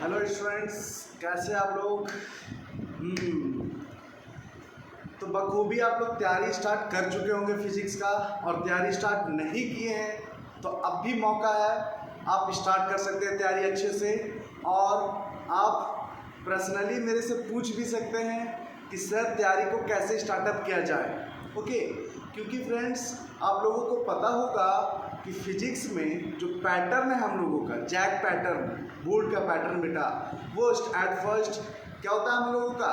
Hello students, कैसे आप लोग? तो बखूबी आप लोग तैयारी स्टार्ट कर चुके होंगे फिजिक्स का, और तैयारी स्टार्ट नहीं किए हैं तो अब भी मौका है, आप स्टार्ट कर सकते हैं तैयारी अच्छे से। और आप पर्सनली मेरे से पूछ भी सकते हैं कि सर तैयारी को कैसे स्टार्टअप किया जाए। ओके, क्योंकि फ्रेंड्स आप लोगों को पता होगा कि फिजिक्स में जो पैटर्न है हम लोगों का, जैक पैटर्न, बोर्ड का पैटर्न बेटा, वो एट फर्स्ट क्या होता है हम लोगों का?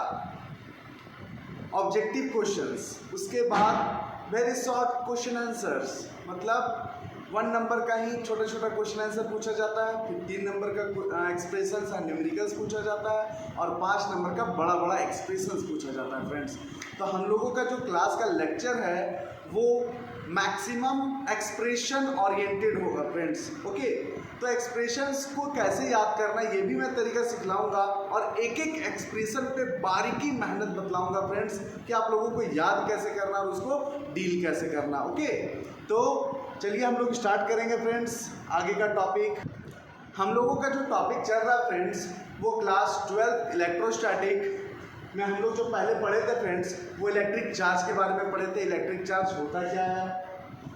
ऑब्जेक्टिव क्वेश्चंस, उसके बाद वेरी शॉर्ट क्वेश्चन आंसर्स, मतलब 1 नंबर का ही छोटा छोटा क्वेश्चन आंसर पूछा जाता है, फिर 3 नंबर का एक्सप्रेशंस एंड न्यूमेरिकल्स पूछा जाता है, और 5 नंबर का बड़ा बड़ा एक्सप्रेशंस पूछा जाता है फ्रेंड्स। तो हम लोगों का जो क्लास का लेक्चर है वो मैक्सिमम एक्सप्रेशन ओरिएंटेड होगा फ्रेंड्स। ओके, तो एक्सप्रेशंस को कैसे याद करना ये भी मैं तरीका सिखलाऊंगा, और एक एक एक्सप्रेशन पे बारीकी मेहनत बतलाऊंगा फ्रेंड्स कि आप लोगों को याद कैसे करना और उसको डील कैसे करना। ओके, तो चलिए हम लोग स्टार्ट करेंगे फ्रेंड्स आगे का टॉपिक। हम लोगों का जो टॉपिक चल रहा है फ्रेंड्स वो क्लास 12 इलेक्ट्रोस्टैटिक में हम लोग जो पहले पढ़े थे फ्रेंड्स वो इलेक्ट्रिक चार्ज के बारे में पढ़े थे। इलेक्ट्रिक चार्ज होता क्या है,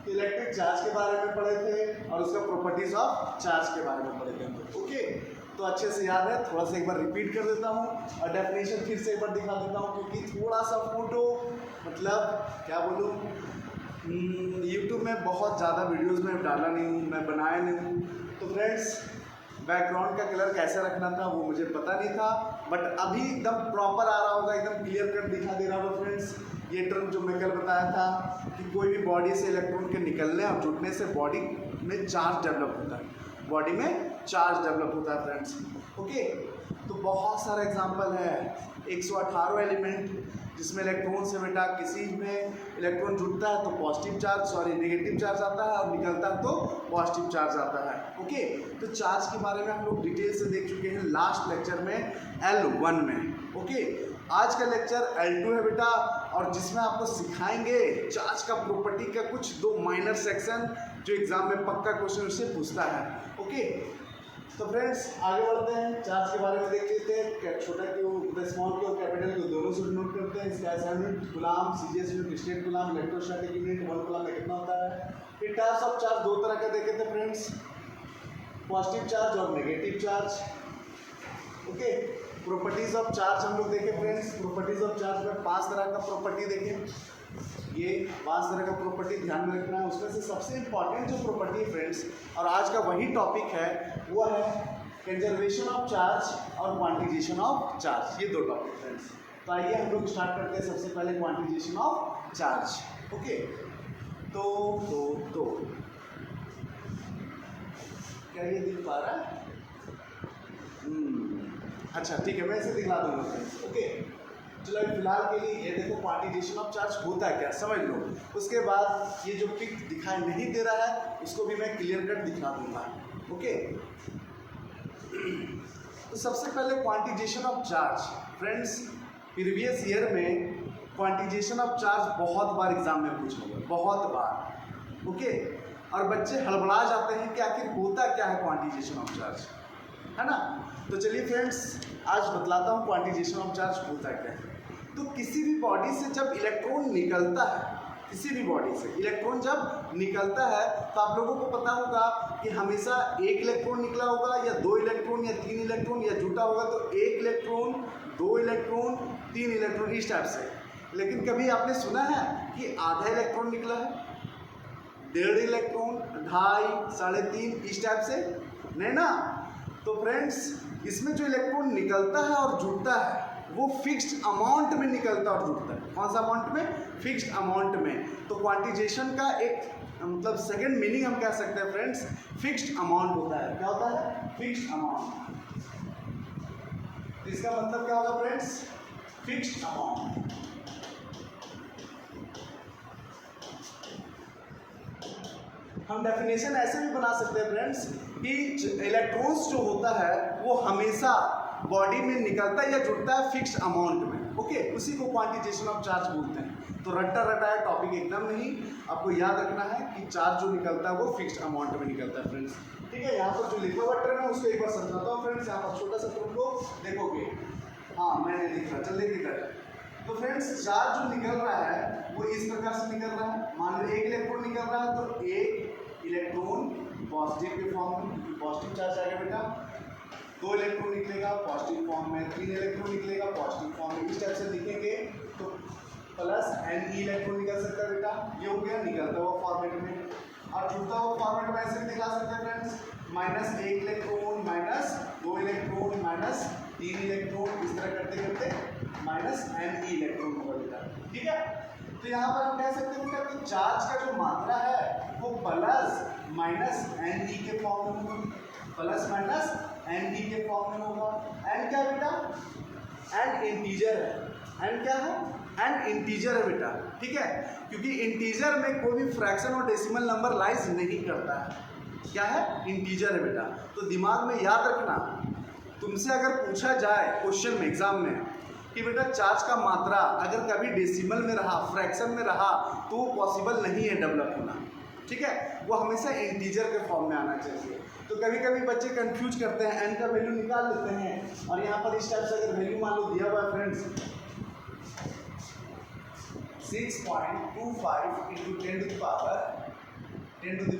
तो इलेक्ट्रिक चार्ज के बारे में पढ़े थे, और उसका प्रॉपर्टीज ऑफ चार्ज के बारे में पढ़े थे हम लोग। ओके, तो अच्छे से याद है, थोड़ा सा एक बार रिपीट कर देता हूँ और डेफिनेशन फिर से एक बार दिखा देता हूँ, क्योंकि थोड़ा सा फोटो मतलब क्या बोलूँ, यूट्यूब में बहुत ज़्यादा वीडियोज़ में डाला नहीं हूँ, मैं बनाया नहीं हूँ। तो फ्रेंड्स बैकग्राउंड का कलर कैसे रखना था वो मुझे पता नहीं था, बट अभी एकदम प्रॉपर आ रहा होगा, एकदम क्लियर कट दिखा दे रहा होगा फ्रेंड्स। ये टर्म जो मैं कल बताया था कि कोई भी बॉडी से इलेक्ट्रॉन के निकलने और जुटने से बॉडी में चार्ज डेवलप होता है, बॉडी में चार्ज डेवलप होता है फ्रेंड्स। ओके, तो बहुत सारा एग्जांपल है, 118 एलिमेंट जिसमें इलेक्ट्रॉन से बेटा किसी में इलेक्ट्रॉन जुड़ता है तो नेगेटिव चार्ज आता है, और निकलता है तो पॉजिटिव चार्ज आता है। ओके, तो चार्ज के बारे में हम लोग डिटेल से देख चुके हैं लास्ट लेक्चर में L1 में। ओके, आज का लेक्चर L2 है बेटा, और जिसमें आपको सिखाएंगे चार्ज का प्रॉपर्टी का कुछ 2 माइनर सेक्शन जो एग्जाम में पक्का क्वेश्चन उससे पूछता है। ओके, तो फ्रेंड्स आगे बढ़ते हैं, चार्ज के बारे में देख लेते हैं। छोटा क्यों, स्मॉल क्यों, कैपिटल क्यों, दोनों से नोट करते हैं। इसका असाइनमेंट गुलाम, सीजीएस यूनिट, स्टेट गुलाम, इलेक्ट्रोस्टैटिक यूनिट, 1 गुलाम में कितना होता है। फिर टाइप्स ऑफ चार्ज 2 तरह के देखे थे फ्रेंड्स, पॉजिटिव चार्ज और negative charge. Okay, properties of charge हम लोग देखे फ्रेंड्स। प्रॉपर्टीज ऑफ चार्ज में 5 तरह का प्रॉपर्टी देखें, ये 5 तरह का प्रॉपर्टी ध्यान में रखना है। उसमें से सबसे इंपॉर्टेंट जो प्रॉपर्टी है फ्रेंड्स, और आज का वही टॉपिक है, वो है कंजर्वेशन ऑफ चार्ज और क्वांटिजेशन ऑफ चार्ज। ये 2 टॉपिक फ्रेंड्स। तो आइए हम लोग स्टार्ट करते हैं सबसे पहले क्वांटिजेशन ऑफ चार्ज। ओके, तो क्या ये दिख पा रहा है? अच्छा ठीक है, मैं इसे दिखला दूंगा फ्रेंड्स। ओके, चलो फिलहाल के लिए ये देखो क्वांटिजेशन ऑफ चार्ज होता है क्या समझ लो। उसके बाद ये जो पिक दिखाई नहीं दे रहा है उसको भी मैं क्लियर कट दिखा दूंगा। ओके, तो सबसे पहले quantisation of charge friends, previous year में क्वांटिजेशन ऑफ चार्ज बहुत बार एग्जाम में पूछा हुआ, बहुत बार। ओके, और बच्चे हड़बड़ा जाते हैं कि आखिर होता क्या है क्वांटिजेशन ऑफ चार्ज, है ना। तो चलिए फ्रेंड्स आज बतलाता हूँ क्वांटिजेशन ऑफ चार्ज होता क्या है। तो किसी भी बॉडी से जब इलेक्ट्रॉन निकलता है, किसी भी बॉडी से इलेक्ट्रॉन जब निकलता है तो आप लोगों को पता होगा कि हमेशा 1 इलेक्ट्रॉन निकला होगा, या 2 इलेक्ट्रॉन, या 3 इलेक्ट्रॉन, या जुटा होगा तो 1 इलेक्ट्रॉन, 2 इलेक्ट्रॉन, 3 इलेक्ट्रॉन, इस टाइप से। लेकिन कभी आपने सुना है कि आधा इलेक्ट्रॉन निकला है, 1.5 इलेक्ट्रॉन, 2.5, 3.5, इस टाइप से? नहीं ना। तो फ्रेंड्स इसमें जो इलेक्ट्रॉन निकलता है और जुड़ता है वो फिक्स्ड अमाउंट में निकलता और जुड़ता है। कौन सा अमाउंट में? फिक्स्ड अमाउंट में। तो क्वांटिजेशन का एक मतलब सेकंड मीनिंग हम कह सकते हैं फ्रेंड्स, फिक्स्ड अमाउंट होता है। क्या होता है? Fixed amount. इसका मतलब क्या होगा फ्रेंड्स? Fixed amount. हम डेफिनेशन ऐसे भी बना सकते हैं फ्रेंड्स कि इलेक्ट्रॉन्स जो होता है वो हमेशा बॉडी में निकलता है या जुड़ता है फिक्स्ड अमाउंट में। ओके, उसी को क्वांटिजेशन ऑफ चार्ज बोलते हैं। तो रट्टा रटाया टॉपिक एकदम नहीं, आपको याद रखना है कि चार्ज जो निकलता है वो फिक्स्ड अमाउंट में निकलता है फ्रेंड्स। ठीक है, यहाँ पर जो लिखा हुआ टर्म है उसको एक बार समझाता हूँ फ्रेंड्स। यहाँ पर छोटा सा टर्म को देखोगे, हाँ मैंने लिख रहा, चल देखिए कर। तो फ्रेंड्स चार्ज जो निकल रहा है वो इस प्रकार से निकल रहा है। मान लो एक इलेक्ट्रॉन निकल रहा है तो एक इलेक्ट्रॉन पॉजिटिव के फॉर्म में, पॉजिटिव चार्ज आएगा बेटा, 2 इलेक्ट्रॉन निकलेगा पॉजिटिव फॉर्म में, 3 इलेक्ट्रॉन निकलेगा पॉजिटिव फॉर्म में। इस टाइप से लिखेंगे तो प्लस Ne इलेक्ट्रॉन निकल सकता है बेटा, ये हो गया निकलता हुआ फॉर्मेट में। और छूटता हुआ फॉर्मेट में ऐसे दिखा सकते हैं फ्रेंड्स, -1 इलेक्ट्रॉन, -2 इलेक्ट्रॉन, -3 इलेक्ट्रॉन, इस तरह करते करते Ne इलेक्ट्रॉन होगा बेटा। ठीक है, तो यहाँ पर हम कह सकते हैं बेटा कि चार्ज का जो मात्रा है वो प्लस माइनस Ne के फॉर्म में होगा, प्लस माइनस Ne के फॉर्म में होगा। n क्या है बेटा, n इंटीजर है, n क्या है, n इंटीजर है बेटा। ठीक है, क्योंकि इंटीजर में कोई भी फ्रैक्शन और डेसिमल नंबर लाइज नहीं करता है, क्या है, इंटीजर है बेटा। तो दिमाग में याद रखना, तुमसे अगर पूछा जाए क्वेश्चन में एग्जाम में कि बेटा चार्ज का मात्रा अगर कभी डेसिमल में रहा, फ्रैक्शन में रहा, तो वो पॉसिबल नहीं है डेवलप होना। ठीक है, वो हमेशा इंटीजर के फॉर्म में आना चाहिए। तो कभी कभी बच्चे कंफ्यूज करते हैं, n का वैल्यू निकाल लेते हैं और यहाँ पर इस टाइप से अगर वैल्यू मान लो दिया हुआ है friends 6.25 into 10 to the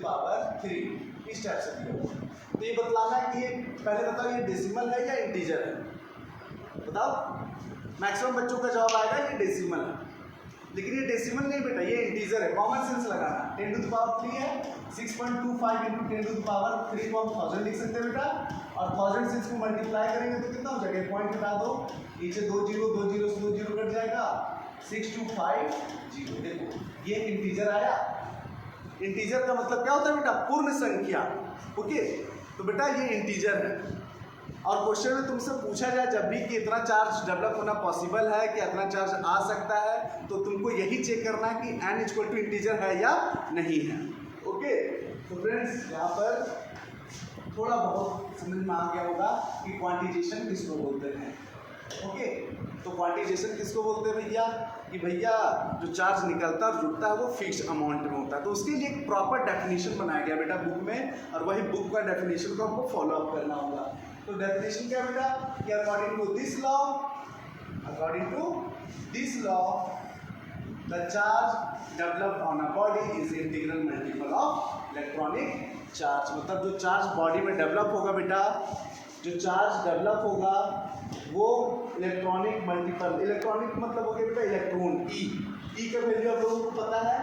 power 3, इस टाइप से दिया हुआ। तो ये बतलाना है कि ये पहले बताओ ये डेसिमल है या इंटीजर है, बताओ। मैक्सिमम बच्चों का जवाब आएगा ये डेसिमल है, लेकिन ये डेसिमल नहीं बेटा, ये इंटीजर है। कॉमन सेंस लगाना, 10 टू द पावर 3 है, 6.25 इंटू 10 टू द पावर 3 को हम 1000 लिख सकते हैं बेटा, और 1000 से इसको मल्टीप्लाई करेंगे तो कितना हो जाएगा, पॉइंट हटा दो, नीचे 2 जीरो, 2 जीरो से 2 जीरो कट जाएगा, 6250। देखो ये इंटीजर आया। इंटीजर का मतलब क्या होता है बेटा, पूर्ण संख्या। ओके, तो बेटा ये इंटीजर है। और क्वेश्चन में तुमसे पूछा जाए जब भी कि इतना चार्ज डेवलप होना पॉसिबल है, कि इतना चार्ज आ सकता है, तो तुमको यही चेक करना है कि n इक्वल टू इंटीजर है या नहीं है। ओके, तो फ्रेंड्स यहाँ पर थोड़ा बहुत समझ में आ गया होगा कि क्वांटिजेशन किसको बोलते हैं। ओके, तो क्वांटिजेशन किसको बोलते हैं भैया, कि भैया जो चार्ज निकलता है और जुटता है वो फिक्स्ड अमाउंट में होता है। तो उसके लिए एक प्रॉपर डेफिनेशन बनाया गया बेटा बुक में, और वही बुक का डेफिनेशन को हमको फॉलो अप करना होगा। तो डेफिनेशन क्या बेटा, कि according to this law the charge developed on a body is integral multiple of electronic charge. मतलब जो चार्ज बॉडी में डेवलप होगा बेटा, जो चार्ज डेवलप होगा वो इलेक्ट्रॉनिक मल्टीपल, इलेक्ट्रॉनिक मतलब हो गया बेटा इलेक्ट्रॉन, ई का वैल्यू आप लोगों को पता है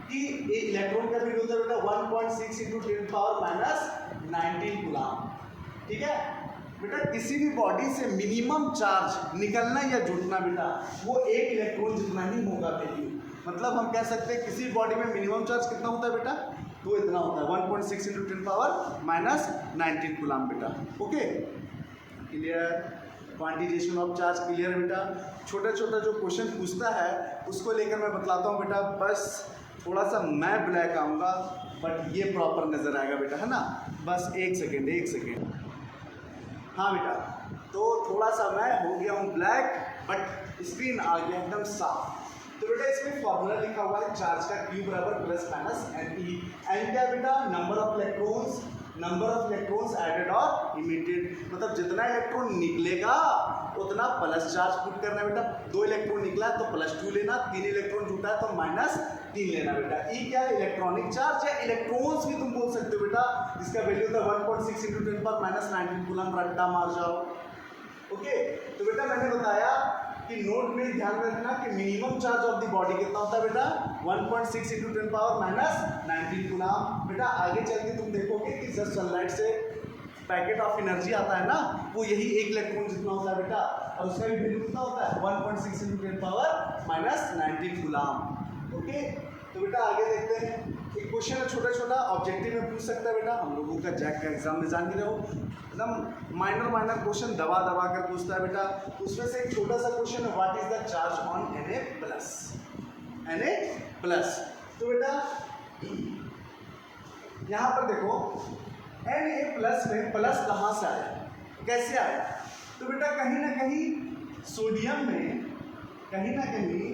कि इलेक्ट्रॉन का वैल्यू होता है बेटा 1.6 इंटू 10 पावर -19 कूलम। ठीक है बेटा, किसी भी बॉडी से मिनिमम चार्ज निकलना या जुटना बेटा वो 1 इलेक्ट्रॉन जितना ही होगा वैल्यू। मतलब हम कह सकते हैं किसी बॉडी में मिनिमम चार्ज कितना होता है बेटा, तो इतना होता है 1.6 इंटू 10 पावर -19 कूलम बेटा। Okay, clear, quantisation of charge clear है बेटा। छोटा छोटा जो क्वेश्चन पूछता है उसको लेकर मैं बतलाता हूँ बेटा, बस थोड़ा सा मैं ब्लैक आऊँगा बट ये प्रॉपर नज़र आएगा बेटा, है ना। बस एक सेकेंड। हाँ बेटा, तो थोड़ा सा मैं हो गया हूँ ब्लैक बट स्क्रीन आ गया एकदम साफ। तो बेटा इसमें फॉर्मूला लिखा हुआ है चार्ज का Q बराबर प्लस माइनस Ne। एन क्या बेटा, नंबर ऑफ इलेक्ट्रॉन्स एडेड और इमिटेड। मतलब जितना इलेक्ट्रॉन निकलेगा उतना प्लस चार्ज पुट करना है बेटा। 2 इलेक्ट्रॉन निकला है तो +2 लेना, 3 इलेक्ट्रॉन जुटा है तो -3 लेना बेटा। ई क्या है, इलेक्ट्रॉनिक चार्ज या इलेक्ट्रॉन्स भी तुम बोल सकते हो बेटा, जिसका वैल्यू था 1.6 इंटू 10 पावर -19 कूलम। रट्टा मार जाओ। ओके, तो बेटा मैंने बताया कि नोट में ध्यान रखना कि minimum charge of the body कितना होता है बेटा, 1.6 इंटू 10 पावर -19 कूलम। बेटा आगे चल के तुम देखोगे कि जब सनलाइट से पैकेट ऑफ एनर्जी आता है ना, वो यही 1 इलेक्ट्रॉन जितना होता है बेटा, और उसका भी वैल्यू कितना होता है 1.6 इंटू 10 पावर -19 कूलम। ओके, तो बेटा आगे देखते हैं। एक क्वेश्चन है छोटा छोटा, ऑब्जेक्टिव में पूछ सकता है बेटा, हम लोगों का जैक का एग्जाम में जान ही रहो, एकदम माइनर क्वेश्चन दबा कर पूछता है बेटा। उसमें से एक छोटा सा क्वेश्चन है, what is the charge on Na+। तो बेटा यहाँ पर देखो Na+ में प्लस कहाँ से आया, कैसे आया। तो बेटा कहीं ना कहीं सोडियम में कहीं ना कहीं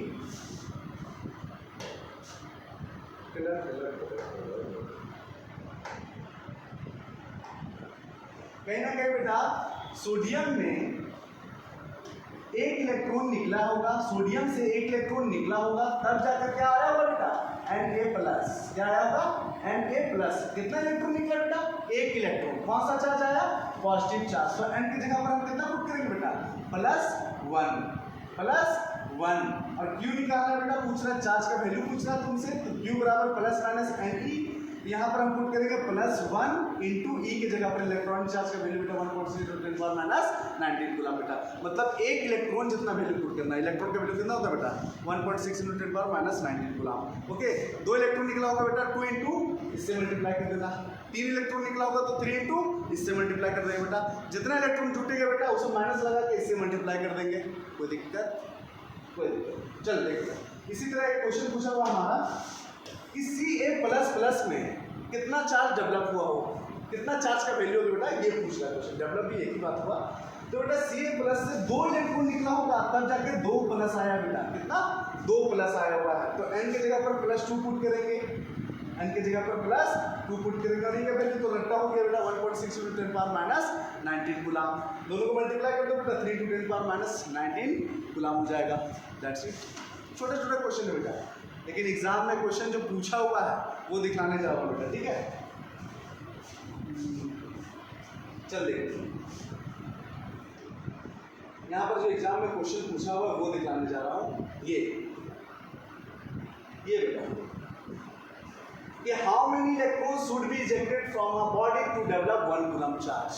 कहीं ना कहीं बेटा सोडियम में एक इलेक्ट्रॉन निकला होगा, सोडियम से एक इलेक्ट्रॉन निकला होगा, तब जाकर क्या आया होगा बेटा Na+। क्या आया होगा Na+। कितना इलेक्ट्रॉन निकला बेटा? एक इलेक्ट्रॉन। कौन सा चार्ज आया? Positive charge. तो n की जगह पर हम कितना पुट करेंगे बेटा? +1 और Q निकालना बेटा, पूछ रहा है चार्ज का वैल्यू पूछ रहा है तुमसे, तो Q बराबर +-Ne। यहाँ पर हम पुट करेंगे +1 इंटू ई के जगह पर इलेक्ट्रॉन चार्ज का वैल्यू बेटा 1.6×10⁻⁹ कूलम बेटा। मतलब एक इलेक्ट्रॉन जितना वैल्यू पुट करना है, इलेक्ट्रॉन का वैल्यू कितना होता है बेटा? 1.6×10⁻⁹ कूलम। ओके, 2 इलेक्ट्रॉन निकला होगा बेटा, 2 इंटू इससे मल्टीप्लाई कर देना। 3 इलेक्ट्रॉन निकला होगा तो 3 इंटू इससे मल्टीप्लाई कर देंगे बेटा। जितना इलेक्ट्रॉन जुटेगा बेटा उसे माइनस लगा के इससे मल्टीप्लाई कर देंगे। कोई दिक्कत? चल देखते हैं। इसी तरह एक क्वेश्चन पूछा हुआ हमारा कि Ca++ में कितना चार्ज डेवलप हुआ हो, कितना चार्ज का वैल्यू होगा बेटा, ये पूछ रहा है क्वेश्चन। डेवलप भी एक ही बात हुआ। तो बेटा Ca+ से 2 इलेक्ट्रॉन निकला होगा, तब जाके 2+ आया बेटा। कितना? 2+ आया हुआ है। तो n की जगह पर +2 पुट करेंगे, n की जगह पर +2 पुट करेंगे और ये वैल्यू तो रट्टा हो गया बेटा 1.6×10⁻⁹ कूलम। दोनों को मल्टीप्लाई कर दो बेटा, 3×10⁻⁹ कूलम हो जाएगा। That's it. छोटे छोटे क्वेश्चन है बेटा, लेकिन एग्जाम में क्वेश्चन जो पूछा हुआ है वो दिखाने जा रहा हूँ बेटा, ठीक है? चल देखते हैं। यहाँ पर जो एग्जाम में क्वेश्चन पूछा हुआ है वो दिखाने जा रहा हूँ। ये बेटा कि how many electron should be ejected from a body to develop 1 coulomb charge.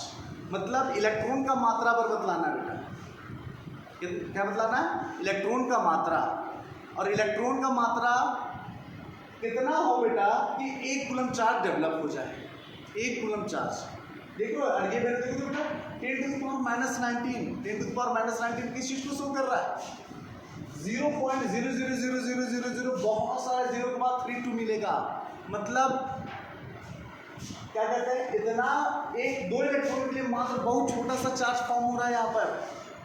मतलब इलेक्ट्रॉन का मात्रा पर बतलाना बेटा। क्या बतलाना है? इलेक्ट्रॉन का मात्रा। और इलेक्ट्रॉन का मात्रा कितना हो बेटा कि 1 कूलम चार्ज डेवलप हो जाए। 1 कूलम चार्ज देखो, और ये वैल्यू देखो बेटा 10⁻⁹ किस चीज को शो कर रहा है? 0.000000, बहुत सारा 0 के बाद 32 मिलेगा। मतलब क्या कहते हैं, इतना 1-2 इलेक्ट्रॉन के लिए मात्र बहुत छोटा सा चार्ज फॉर्म हो रहा है यहाँ पर।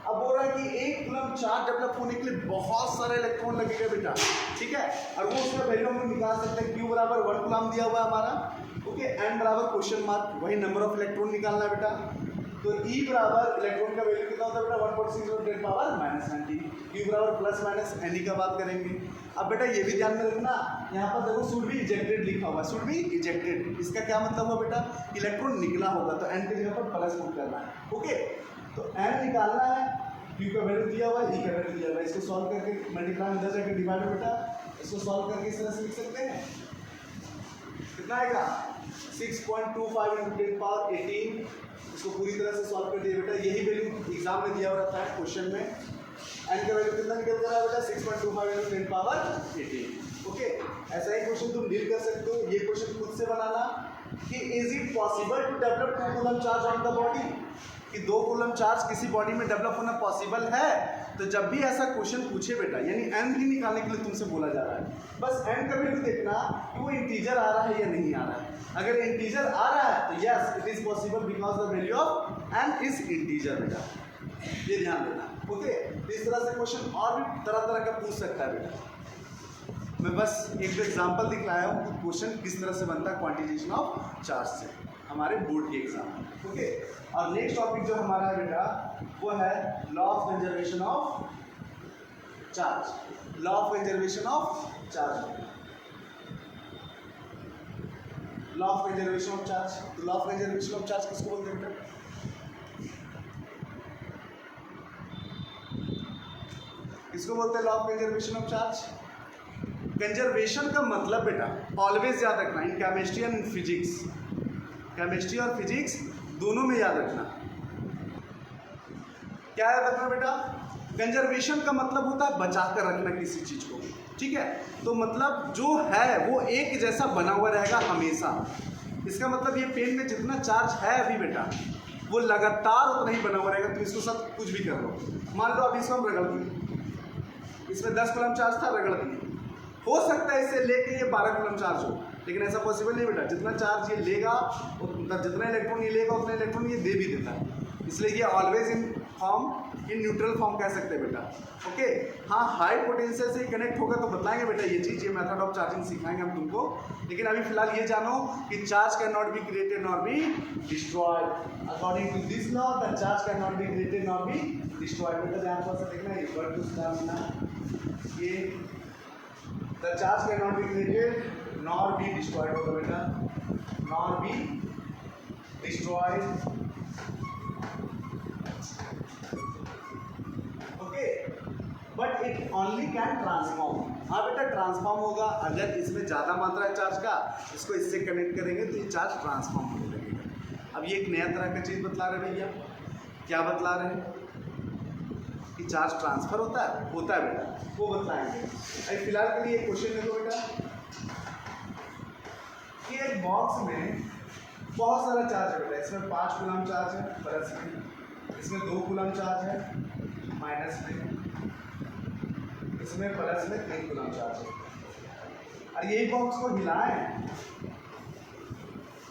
अब बोल रहा है कि 1 कूलम चार्ज डेवलप होने के लिए बहुत सारे इलेक्ट्रॉन लगेगा बेटा, ठीक है? और वो उसका वैल्यू हम निकाल सकते हैं। Q बराबर 1 कूलम दिया हुआ है हमारा। ओके, n बराबर क्वेश्चन मार्क, वही नंबर ऑफ इलेक्ट्रॉन निकालना है बेटा। तो E बराबर इलेक्ट्रॉन का वैल्यू कितना होता है बेटा? 1.6×10⁻⁻⁹ Q बराबर +-Ne का बात करेंगे। अब बेटा ये भी ध्यान में रखना, यहाँ पर देखो शुड बी इजेक्टेड लिखा हुआ है। शुड बी इजेक्टेड, इसका क्या मतलब हुआ बेटा? इलेक्ट्रॉन निकला होगा, तो n की जगह पर प्लस पुट करना है। ओके, तो n निकालना है, Q का वैल्यू दिया हुआ है, E का वैल्यू दिया हुआ है। इसको सॉल्व करके मल्टीप्लाई में 10 जाकर डिवाइड बेटा, इसको सॉल्व करके इस तरह से लिख सकते हैं। कितना आएगा? 6.25×10⁻18। इसको पूरी तरह से सॉल्व कर दिया बेटा। यही वैल्यू एग्जाम में दिया हुआ रहता है क्वेश्चन में। n का वैल्यू कितना निकल कर रहा है बेटा? 6.25×10⁻18। ओके, ऐसा ही क्वेश्चन तुम डील कर सकते हो। ये क्वेश्चन खुद से बनाना कि is it possible to develop 2 coulomb charge on the body, कि 2 कूलम चार्ज किसी बॉडी में डेवलप होना पॉसिबल है। तो जब भी ऐसा क्वेश्चन पूछे बेटा, यानी n भी निकालने के लिए तुमसे बोला जा रहा है, बस n का वैल्यू देखना कि वो इंटीजर आ रहा है या नहीं आ रहा है। अगर इंटीजर आ रहा है तो yes it is possible because the value of n is integer बेटा, ये ध्यान देना। ओके, इस तरह से क्वेश्चन और भी तरह तरह का पूछ सकता है बेटा। मैं बस एक एग्जाम्पल दिखलाया हूँ कि क्वेश्चन किस तरह से बनता है क्वांटिटेशन ऑफ चार्ज से, हमारे बोर्ड के एग्जाम में। ओके, और नेक्स्ट टॉपिक जो हमारा है बेटा वो है law of conservation of charge. Law of conservation of charge, law of conservation of charge. तो law of conservation of charge किसको बोलते हैं बेटा? किसको बोलते हैं law of conservation of charge? Conservation का मतलब बेटा ऑलवेज याद रखना, in chemistry and physics, chemistry और फिजिक्स दोनों में याद रखना। क्या याद रखना बेटा? कंजर्वेशन का मतलब होता है बचा कर रखना किसी चीज को, ठीक है? तो मतलब जो है वो एक जैसा बना हुआ रहेगा हमेशा। इसका मतलब ये पेन में जितना चार्ज है अभी बेटा वो लगातार उतना ही बना हुआ रहेगा। तुम इसको सब कुछ भी कर लो, मान लो अभी इसको हम रगड़ दिए, इसमें 10 कूलम चार्ज था, रगड़ दिए, हो सकता है इसे लेके ये 12 कूलम चार्ज हो, लेकिन ऐसा पॉसिबल नहीं बेटा। जितना चार्ज ये लेगा, जितना इलेक्ट्रॉन ये लेगा उतना इलेक्ट्रॉन ये दे भी देता है। इसलिए ये ऑलवेज इन न्यूट्रल फॉर्म कह सकते हैं बेटा। ओके, हाँ हाई पोटेंशियल से कनेक्ट होगा तो बताएंगे बेटा ये चीज़, ये मेथड ऑफ चार्जिंग सिखाएंगे हम तुमको। लेकिन अभी फिलहाल ये जानो कि charge can not be created not be destroyed. According to this law the charge can not be created not be destroyed. बेटा ध्यान से देखना, इक्वल टू स्टार ये the charge can not be created nor be destroyed होगा बेटा, nor be destroyed. But it only can transform. हाँ बेटा transform होगा, अगर इसमें ज़्यादा मात्रा है चार्ज का, इसको इससे कनेक्ट करेंगे तो ये चार्ज ट्रांसफॉर्म होने लगेगा। अब ये एक नया तरह का चीज़ बतला रहे भैया, क्या बतला रहे हैं कि चार्ज ट्रांसफर होता है बेटा, वो बतलाएंगे। अभी फिलहाल के लिए एक क्वेश्चन देखो बेटा कि एक बॉक्स में बहुत सारा चार्ज है बेटा, इसमें 5 कूलम चार्ज है प्लस में, इसमें 2 कूलम चार्ज है माइनस में, इसमें प्लस में 3 कूलम चार्ज है। और यही बॉक्स को हिलाएं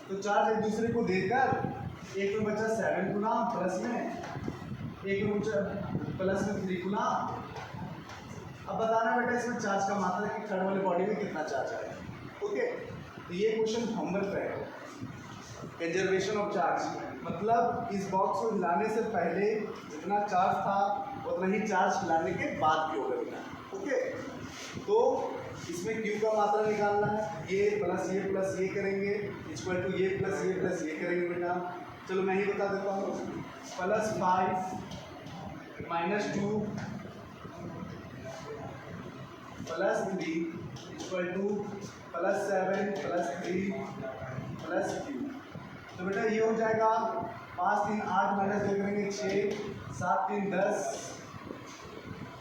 तो चार्ज एक दूसरे को देकर एक में बचा 7 कूलम प्लस में, एक में बचा प्लस में 3 कूलम। अब बताना बेटा इसमें चार्ज का मात्रा कि थर्ड वाले बॉडी में कितना चार्ज आएगा। ओके, तो ये क्वेश्चन नंबर पे है, कंजर्वेशन ऑफ चार्ज। मतलब इस बॉक्स को हिलाने से पहले जितना चार्ज था उतना ही चार्ज हिलाने के बाद भी होगा बेटा। ओके, तो इसमें Q का मात्रा निकालना है, ये प्लस ये करेंगे इक्वल टू ये प्लस ये करेंगे बेटा। चलो मैं ही बता देता हूँ, +5 -2 +3 इक्वल टू +7 +3 +Q। तो बेटा ये हो जाएगा 5 3 8 -2 करेंगे 6 7 3 10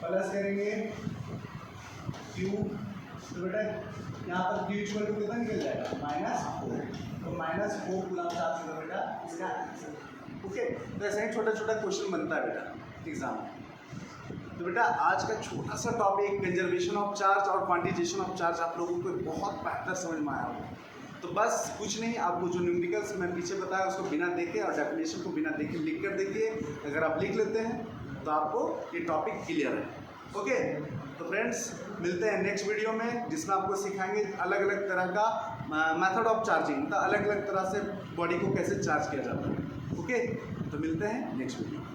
प्लस करेंगे Q। तो बेटा यहाँ पर Q इक्वल टू कितना निकल जाएगा -4, तो -4 कूलम चार्ज होगा बेटा इसका आंसर। ओके, तो ऐसे ही छोटा छोटा क्वेश्चन बनता है बेटा एग्जाम में। तो बेटा आज का छोटा सा टॉपिक कंजर्वेशन ऑफ चार्ज और क्वांटिजेशन ऑफ चार्ज आप लोगों को बहुत बेहतर समझ में आया होगा। तो बस कुछ नहीं, आपको जो न्यूमेरिकल्स मैं पीछे बताया उसको बिना देखे और डेफिनेशन को बिना देखे लिख कर देखिए। अगर आप लिख लेते हैं तो आपको ये टॉपिक क्लियर है। ओके, तो फ्रेंड्स मिलते हैं नेक्स्ट वीडियो में, जिसमें आपको सिखाएंगे अलग अलग तरह का मेथड ऑफ चार्जिंग, मतलब अलग अलग तरह से बॉडी को कैसे चार्ज किया जाता है। ओके, तो मिलते हैं नेक्स्ट वीडियो में।